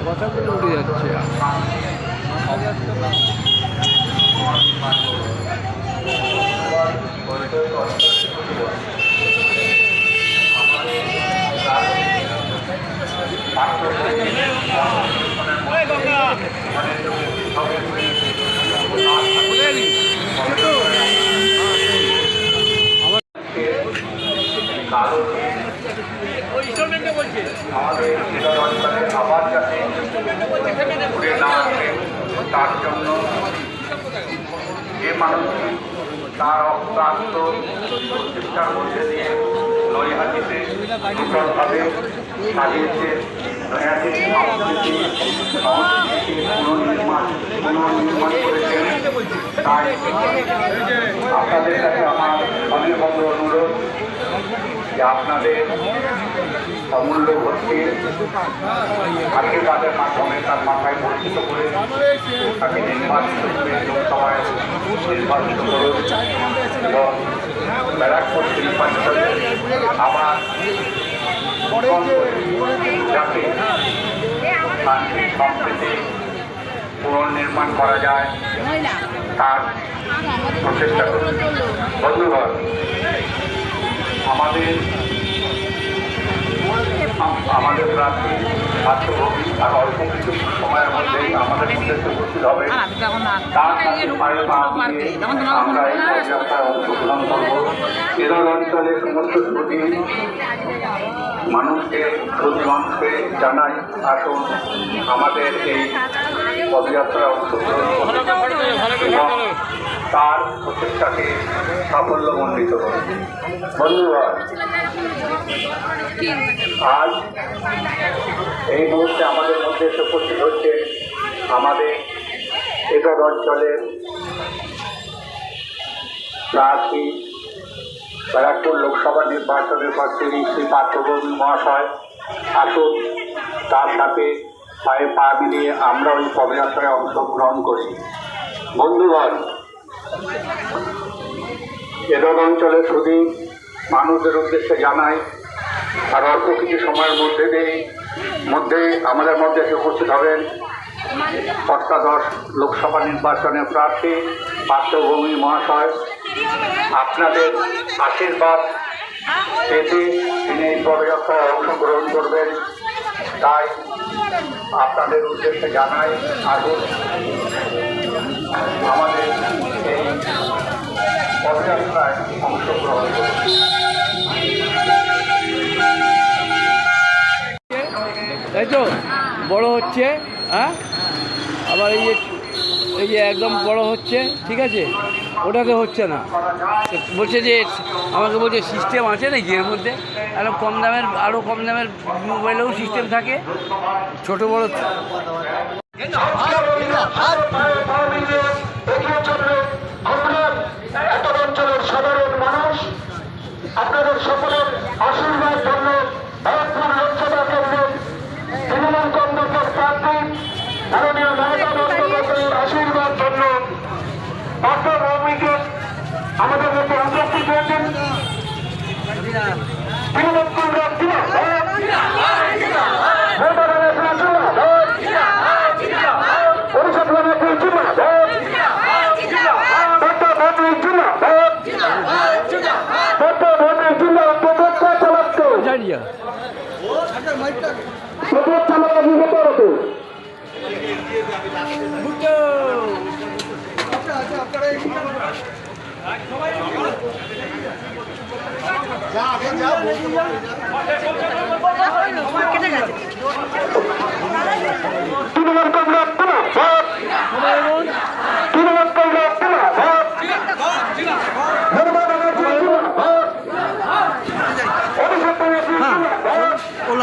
কথাগুলো উড়ে যাচ্ছে। আমাদের অঞ্চলে আবার যাতে ঘুরে না আসে তার জন্য যে মানুষটি তার অক্লান্ত প্রচেষ্টার মধ্যে দিয়ে নৈহাটিতে সুন্দরভাবে সাজিয়েছে। নৈহাটির সংস্কৃতি পুনর্নির্মাণ করেছেন। তাই আপনাদের কাছে আমার অনেক বড় অনুরোধ যে আপনাদের অমূল্য ভর্তি আশীর্বাদের মাধ্যমে তার মাথায় বর্ধিত করে তাকে নির্বাচিত করে লোকসভায় নির্বাচিত করুন এবং ব্যারাকপুর নির্বাচনে আবার যাতে শান্তি সম্প্রীতি পুনর্নির্মাণ করা যায় তার প্রচেষ্টা করুন। বন্ধুগণ, আমাদের প্রার্থী ছাত্রভূমি আর অল্প কিছু সময়ের মধ্যেই আমাদের মধ্যে উপস্থিত হবে। তার সাথে আমরা এই পদযাত্রায় অংশগ্রহণ করব। কেরল অঞ্চলের সমস্ত ছুটি মানুষকে জানাই, আসুন আমাদের এই পদযাত্রায় অংশগ্রহণ এবং তার প্রচেষ্টাকে সাফল্যমণ্ডিত করুন। বন্ধুগণ, আজ এই মুহূর্তে আমাদের মধ্যে এসে উপস্থিত হচ্ছে আমাদের এগর অঞ্চলের প্রার্থী, ব্যারাকপুর লোকসভা নির্বাচনের প্রার্থী শ্রী পার্থভূমি মহাশয়। আসুন তার সাথে পায়ে পা মিলিয়ে আমরা ওই পদযাত্রায় অংশগ্রহণ করি। বন্ধুগণ, এগর অঞ্চলের শুধু মানুষদের উদ্দেশ্যে জানাই, আর অল্প কিছু সময়ের মধ্যে আমাদের মধ্যে উপস্থিত হবেন অষ্টাদশ লোকসভা নির্বাচনের প্রার্থী পার্থভূমি মহাশয়। আপনাদের আশীর্বাদ পেতে তিনি এই পদযাত্রায় অংশগ্রহণ করবেন। তাই আপনাদের উদ্দেশ্যে জানাই, আসুন আমাদের এই পদযাত্রায় অংশগ্রহণ করুন। তাই তো বড় হচ্ছে, হ্যাঁ, আবার এই যে একদম বড় হচ্ছে, ঠিক আছে, ওটাতে হচ্ছে না। বলছে যে আমাকে বলছে সিস্টেম আছে নাকি এর মধ্যে, আরও কম দামের মোবাইলেও সিস্টেম থাকে, ছোট বড়। অঞ্চলের সাধারণ মানুষ আপনাদের সকলের আশীর্বাদ জন্য ব্যারাকপুর লোকসভা কেন্দ্রের তৃণমূল কংগ্রেসের প্রার্থী মাননীয় মমতা বন্দ্যোপাধ্যায়ের আশীর্বাদ জন্য পার্থভূমিকে আমাদের মধ্যে উপস্থিত হয়েছেন। তৃণমূল কংগ্রেস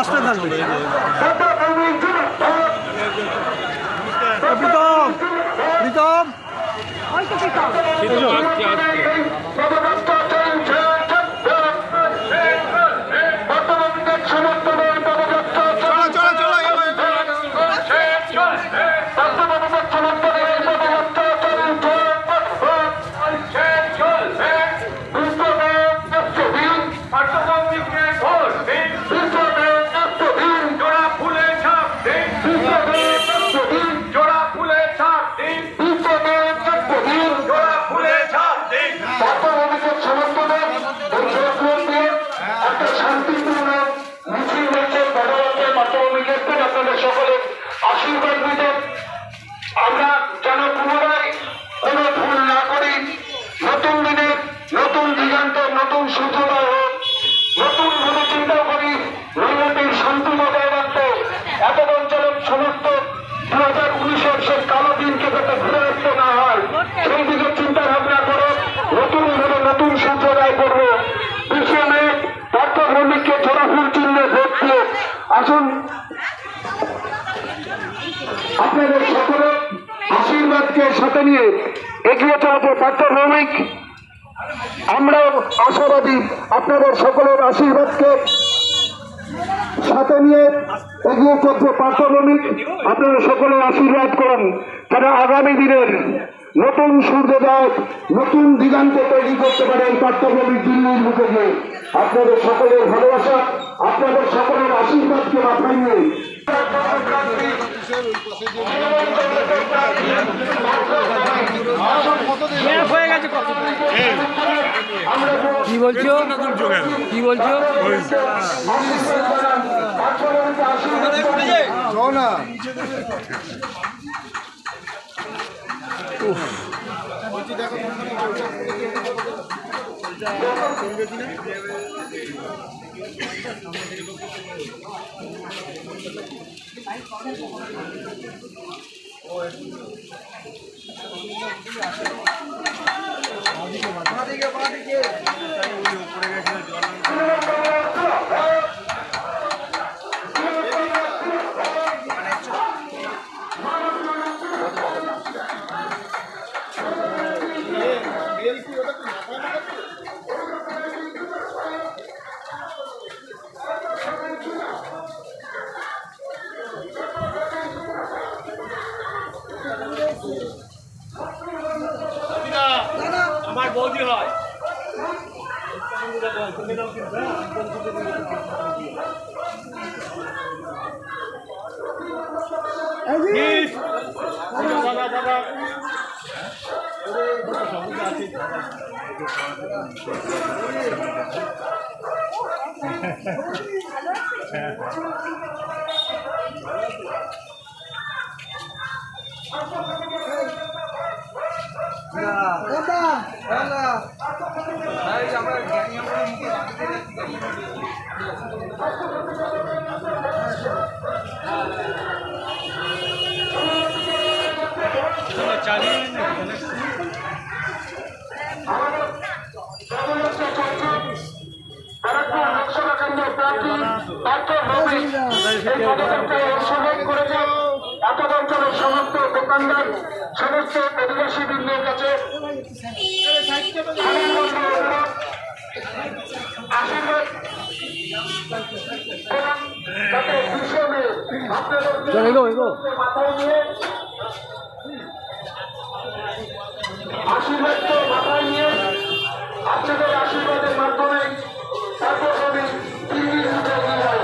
লাস্টে থাকবে প্রীতম প্রীতম সকলের আশীর্বাদ নিতে আমরা যেন পুনরায় কোনো ভুল না করি, নতুন দিনে নতুন দিগন্ত নতুন সূর্যোদয় হোক, নতুন ভাবে চিন্তা করি নৈতিক শান্তি বজায় রাখতে এত অঞ্চলের সমস্ত 2019-এর সে কালো দিনকে যাতে ঘুরে আসতে না হয় সেই দিকে চিন্তা ভাবনা করে নতুন ভাবে নতুন সূর্যোদয় করবো। 20 মে পার্থ ভৌমিককে ছোড়া ফুল চিহ্নে ভোট দিয়ে আসুন। আপনাদের সকলের আশীর্বাদকে সাথে নিয়ে এগিয়ে চলছে পার্থ ভৌমিক। আমরাও আশাবাদী আপনাদের সকলের আশীর্বাদকে সাথে নিয়ে এগিয়ে চলছে পার্থ ভৌমিক। আপনারা সকলে আশীর্বাদ করুন তারা আগামী দিনের নতুন সূর্যোদয় নতুন দিগান্ত তৈরি করতে পারে এই পার্থ ভৌমিক দিল্লির মুখে গিয়ে। আপনাদের সকলের ভালোবাসা আপনাদের সকলের আশীর্বাদকে মাথায় নিয়ে কি বলছো কি বলছো না আমার বৌদি হয় সমস্ত দোকানদার সমস্ত আদিবাসী বৃন্দের কাছে আশীর্বাদ মাথায় নিয়ে আশীর্বাদকে মাথায় নিয়ে আপনাদের আশীর্বাদের মাধ্যমে তারপর আমি দিল্লির মুখে নিয়ে যাই।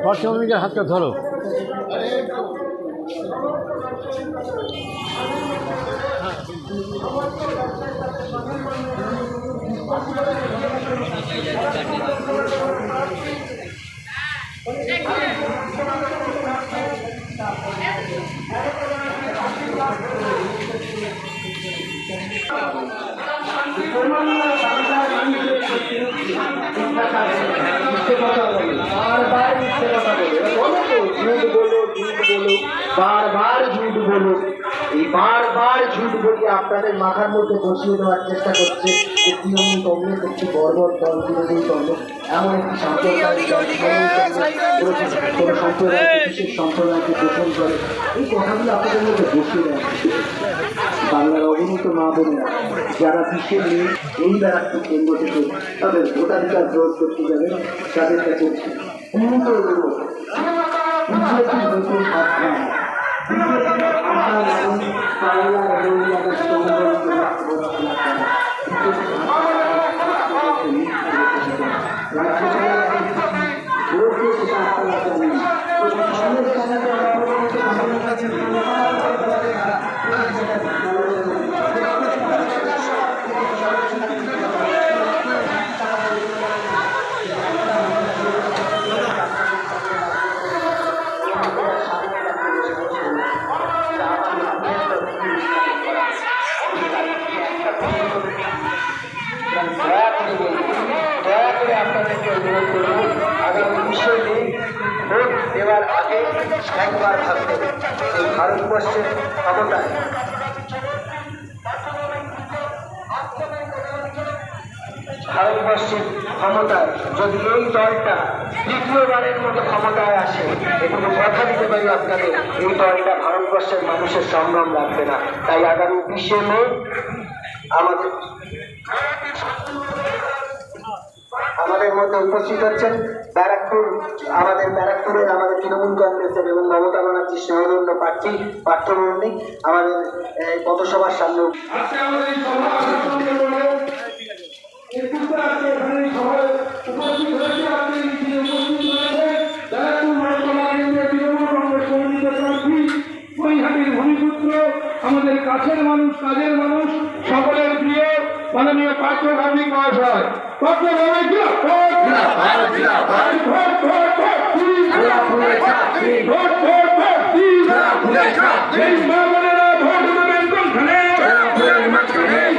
পার্শ্বভূমিকের হাতটা ধরো। বারবার ঝুট বলো, এই বারবার ঝুট বলিয়ে আপনাদের মাথার মধ্যে বসিয়ে দেওয়ার চেষ্টা করছে যে তৃণমূল কংগ্রেস একটি বর্বর দল, তৃণমূল কংগ্রেস এমন একটি সাম্প্রদায়িক দল, কোনো সম্প্রদায় বিশেষ সম্প্রদায়কে গোপন করে, এই কথাগুলো আপনাদের মধ্যে বসিয়ে দেওয়া। বাংলার অগণিত মা বোনেরা যারা বিশ্বের নেই এই ব্যারাকপুর কেন্দ্র থেকে তাদের ভোটাধিকার প্রয়োগ করতে যাবেন, তাদের কাছে নতুন ভাবনা দয়া করে আপনাদেরকে অনুরোধ করব, আগামী বিষয়ে ভোট দেওয়ার আগে একবার ভাবতে এই ভারতবর্ষের ক্ষমতায় যদি এই দলটা দ্বিতীয়বারের মতো ক্ষমতায় আসে, এটুকু কথা দিতে পারি আপনাদের, এই দলটা ভারতবর্ষের মানুষের সংগ্রাম রাখবে না। তাই আগামী 20শে মে আমাদের মধ্যে উপস্থিত হচ্ছেন ব্যারাকপুরের আমাদের তৃণমূল কংগ্রেসের এবং মমতা ব্যানার্জির সহযোগ্য প্রার্থী পার্থভূমি আমাদের পথসভার সামনে। আমাদের কাছের মানুষ, কাজের মানুষ, সকলের প্রিয় মাননীয় পার্থভূমি মহাশয়।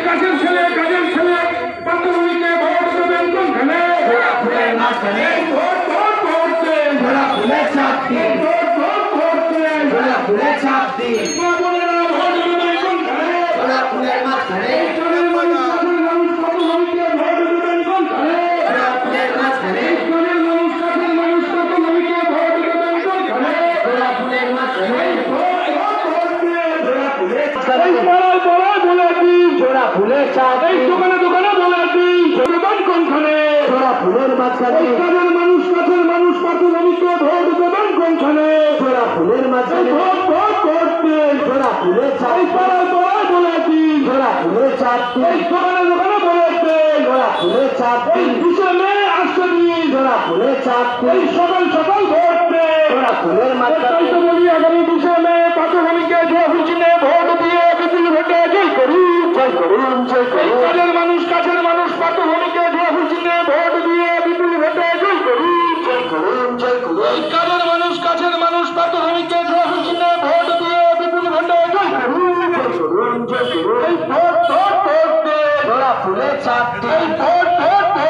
কাজের ছেলে পার্থভূমিকে ভোট দেবেন কোনখানে? দোকানে দোকানে বলে দিন কোনখানে? ফুলের মাঝখানে মানুষ, কাছের মানুষ পার্থভূমিকে ভোট দেবেন কোনখানে? ফুলের মাঝখানে ভোট করতে ফুলের চাই পাড়ায় বলে দিন ফুলের চাপ, দোকানে দোকানে বলেছে ফুলের চাপ, 20শে মে আসতে দিন ফুলের চাপ, সকাল সকাল ভোট ফুলের মাঝখানে বলি আগামী 20শে মে পার্থভূমিকে জয়হুচিনে ভোট দিয়ে বিপুল ভোটে জয় করুন, জয় করুন, জয় করুন। কাজের মানুষ, কাছের মানুষ পার্থভূমিকে জয়হুচিনে ভোট দিয়ে বিপুল ভোটে জয় করুন, জয় করুন, জয় করুন। কাজের মানুষ, কাছের মানুষ পার্থভূমিকে জয়হুচিনে ভোট দিয়ে বিপুল ভোটে জয় করুন, জয় করুন, জয় করুন। এই ভোট করতে ফুলের চাপ, এই ভোট করতে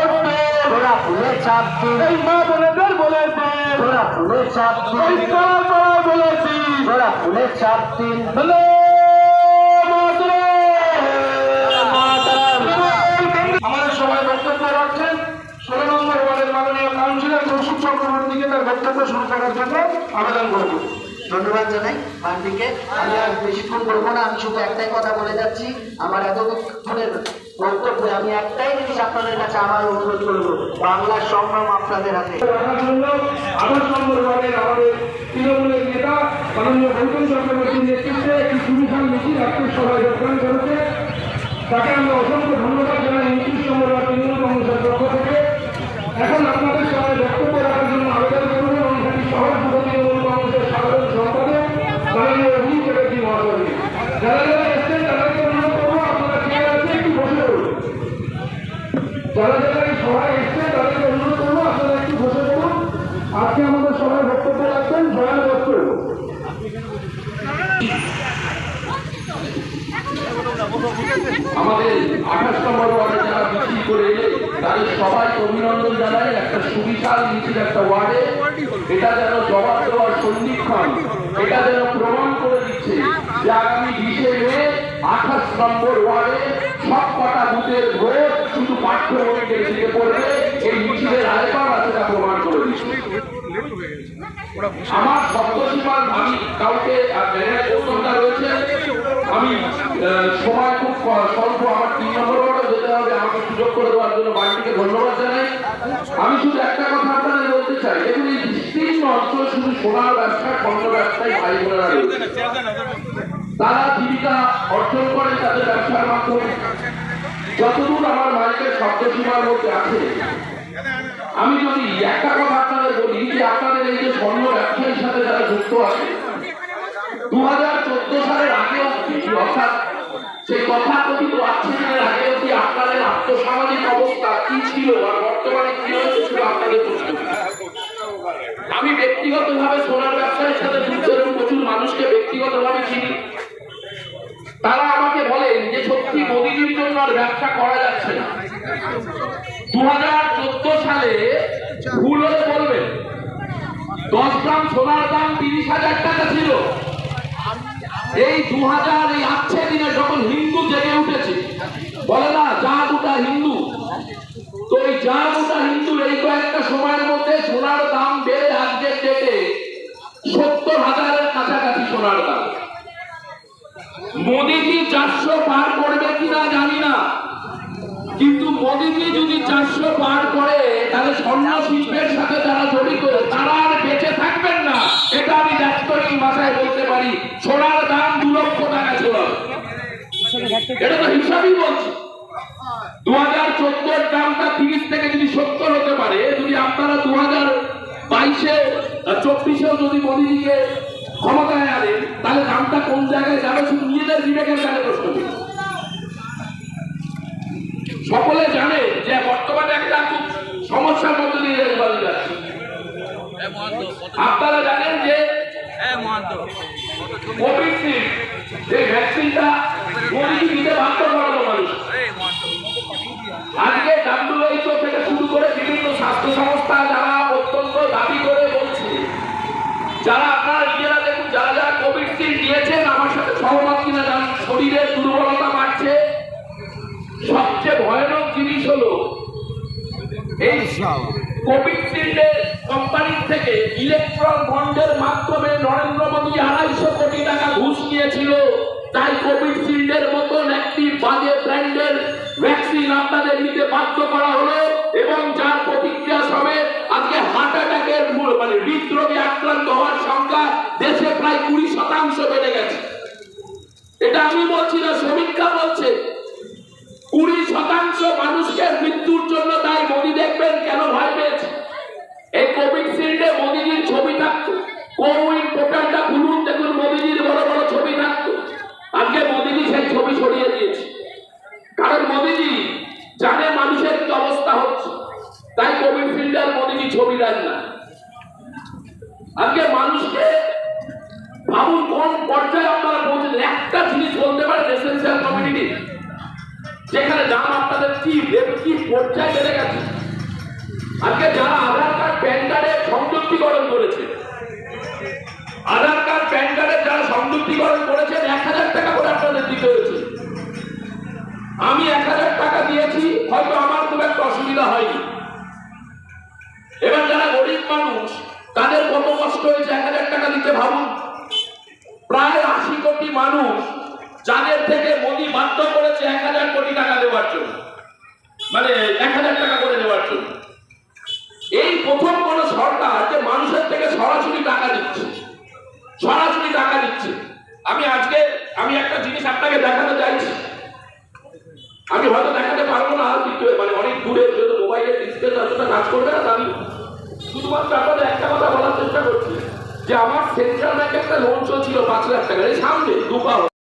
ফুলের চাপ, এই মা বোনেদের বলেছে ফুলের চাপ, এই পাড়া পাড়া বলেছি ফুলের চাপ দিন। আমাদের সবাই বক্তব্য রাখছেন 16 নম্বর ওয়ার্ডের মাননীয় কাউন্সিলর কৌশিক চক্রবর্তীকে তার বক্তব্য শুরু করার জন্য আবেদন করব। ধন্যবাদ জানাই মানবিকে। আমি আর বেশিক্ষণ বলবো না, আমি শুধু একটাই কথা বলে যাচ্ছি। আমার এতক্ষণের বক্তব্যে আমি একটাই জিনিস আপনাদের কাছে আবার অনুরোধ করবো, বাংলার সংগ্রাম আপনাদের হাতে। রাখার জন্য 28 নম্বর ওয়ার্ডের আমাদের তৃণমূলের নেতা মাননীয় গৌতম চক্রবর্তীর নেতৃত্বে একটি সুবিশাল মিছিল আজকের সভায় যোগদান করেছে। তাকে আমরা অসংখ্য ধন্যবাদ জানাই 29 নম্বর ওয়ার্ড তৃণমূল কংগ্রেসের পক্ষ থেকে। এখন আপনাদের সবাই বক্তব্য রাখার জন্য আবেদন করব অনুষ্ঠানটি শহর যুব তৃণমূল কংগ্রেসের সাধারণ সম্পাদক মাননীয় অভিজিৎ চ্যাটার্জি মহাশয়কে। যারা যারা এসছেন তাদেরকে অনুরোধ করবো আপনারা চেয়ার আছে একটু বসে পড়ুন। যারা যারা এই সভায় এসছেন তাদেরকে অনুরোধ করবো আপনারা একটু বসে পড়ুন। আজকে আমাদের সবাই বক্তব্য রাখবেন জয়া দত্ত। আমাদের 28 নম্বর ওয়ার্ডে যারা মিছিল করে এলে তাদের সবাইকে অভিনন্দন জানাই। একটা সুবিশাল মিছিল একটা ওয়ার্ডে, এটা যেন জবাব দেওয়ার সন্ধিক্ষণ, এটা যেন প্রমাণ করে দিচ্ছে যে আগামী 20শে মে 28 নম্বর ওয়ার্ডে সব কটা বুথের ভোট শুধু পাঠ্যবইদের দিকে পড়বে। এই মিছিলের আরেকবার আছে তা প্রমাণ করে দিচ্ছে। আমার সপ্তসীমার আমি কাউকে রয়েছে, আমি সময় খুব স্বল্প, আমার 3 নম্বর ওয়ার্ডে যেতে হবে, আমাকে সুযোগ করে দেওয়ার জন্য বাড়িটিকে ধন্যবাদ জানাই। আমি শুধু একটা কথা আপনাদের বলতে চাই, দেখুন এই বিস্তীর্ণ অঞ্চল শুধু সোনার ব্যবসা, পণ্য ব্যবসায় ভাই বোনেরা রয়েছে। তারা জীবিকা অর্জন করে তাদের ব্যবসার মাধ্যমে। যতদূর আমার মাইকের সপ্তসীমার মধ্যে আছে, আমি যদি একটা কথা আপনাদের বলি যে আপনাদের এই যে স্বর্ণ ব্যবসায়ীর সাথে যারা যুক্ত আছে, 2014 সালের আগে অবধি, অর্থাৎ সেই তথাকথিত আচ্ছাদনের আগে অবধি আপনাদের আর্থসামাজিক অবস্থা কি ছিল আর বর্তমানে কি হয়েছে ছিল আপনাদের প্রশ্ন। আমি ব্যক্তিগতভাবে সোনার ব্যবসায়ীর সাথে যুক্ত এবং প্রচুর মানুষকে ব্যক্তিগতভাবে চিনি। তারা আমাকে বলেন যে সত্যি মোদিজির জন্য আর ব্যবসা করা যাচ্ছে না। 2014 সালে ভুল হলে বলবেন 10 গ্রাম সোনার দাম 30,000 টাকা ছিল। এই 2000 এই আচ্ছে দিনে যখন হিন্দু জেগে উঠেছে, বলে না যা গোটা হিন্দু, তো এই যা গোটা হিন্দু এই কয়েকটা সময়ের মধ্যে সোনার দাম বেড়ে আজকের ডেটে 70,000-এর কাছাকাছি সোনার দাম। মোদিজি 400 পার করবে কিনা জানি না, কিন্তু মোদিজি যদি 400 পার করে তাহলে স্বর্ণ শিল্পের সাথে যারা জড়িত তারা আর বেঁচে থাকবেন না, এটা আমি ডাক্তারি ভাষায় বলতে পারি। সোনার দাম 2 লক্ষ টাকা ছিল, এটা তো হিসাবই বলছি। 2014 দামটা 30 থেকে যদি 70 হতে পারে, যদি আপনারা 2022-24-এও যদি মোদিজিকে ক্ষমতায় আনেন, তাহলে দামটা কোন জায়গায় যাবে শুধু নিজেদের বিবেকের কাছে প্রশ্ন করি। সকলে জানে যে বর্তমানে একটা খুব সমস্যার মধ্যে দিয়ে যাচ্ছে। আপনারা জানেন যে কোভিড যে ভ্যাকসিনটা মোদিজি দিতে বাধ্য করালো মানুষ। আজকে WHO থেকে শুরু করে বিভিন্ন স্বাস্থ্য সংস্থা যারা অত্যন্ত দাবি করে বলছে, যারা আপনারা নিজেরা দেখুন, যারা যারা কোভিড দিয়েছেন আমার সাথে সহমত কিনা জানেন, শরীরের দুর্বলতা বাড়ছে। সবচেয়ে ভয়ানক জিনিস হলো এই কোভিড কোম্পানির থেকে ইলেকট্রন বন্ডের মাধ্যমে নরেন্দ্র মোদী 250 কোটি টাকা ঘুষ নিয়েছিল। তাই কোভিড শিল্ডের মতন একটি বাজে ব্র্যান্ডের ভ্যাকসিন আপনাদের নিতে বাধ্য করা হলো, এবং যার প্রতিক্রিয়া সমেত আজকে হার্ট অ্যাটাকের হৃদরোগে আক্রান্ত হওয়ার সংখ্যা দেশে প্রায় 20% বেড়ে গেছে। এটা আমি বলছি না, সমীক্ষা বলছে 20% মানুষকে মৃত্যুর জন্য দায়ী মোদী। দেখবেন কেন ভয় পেয়েছে। এই কোভিড শিল্ডে মোদীজির ছবি থাকতো, কোভিড পোর্টালটা খুলুন, দেখুন মোদীজির বড় বড় ছবি থাকতো। আজকে মোদীজি সেই ছবি সরিয়ে দিয়েছে, কারণ মোদীজি জানে মানুষের কি অবস্থা হচ্ছে, তাই কোভিড শিল্ডে আর মোদীজি ছবি দেন না। আজকে মানুষকে ভাবুন কোন পর্যায়ে আপনারা পৌঁছেছেন। একটা জিনিস বলতে পারেন, এসেনশিয়াল কমিউনিটি যেখানে দাম আপনাদের কি পর্যায়ে বেড়ে গেছে। আজকে যারা আধার কার্ড প্যান কার্ডের সংযুক্তিকরণ করেছে, আধার কার্ড প্যান কার্ডের যারা সংযুক্তিকরণ করেছেন 1000 টাকা করে আপনাদের দিতে হয়েছে। আমি 1000 টাকা দিয়েছি, হয়তো আমার খুব একটা অসুবিধা হয়নি। এবার যারা গরিব মানুষ তাদের কত কষ্ট হয়েছে 1000 টাকা দিতে, ভাবুন। প্রায় 80 কোটি মানুষ, যাদের থেকে মোদি বাধ্য করেছে 1000 কোটি টাকা দেওয়ার জন্য, মানে 1000 টাকা করে দেওয়ার জন্য। এই প্রথম কোন সরকার যে মানুষের থেকে সরাসরি টাকা দিচ্ছে, সরাসরি টাকা দিচ্ছে। আমি একটা জিনিস আপনাকে দেখাতে চাইছি, আমি হয়তো দেখাতে পারবো না, কিন্তু মানে অনেক দূরে, যেহেতু মোবাইলের ডিসপ্লে অতটা কাজ করবে না, আমি শুধুমাত্র আপনাদের একটা কথা বলার চেষ্টা করছি যে আমার সেন্ট্রাল ব্যাংকে একটা লোন চলছিল 5 লাখ টাকা, এই সামনে দুপা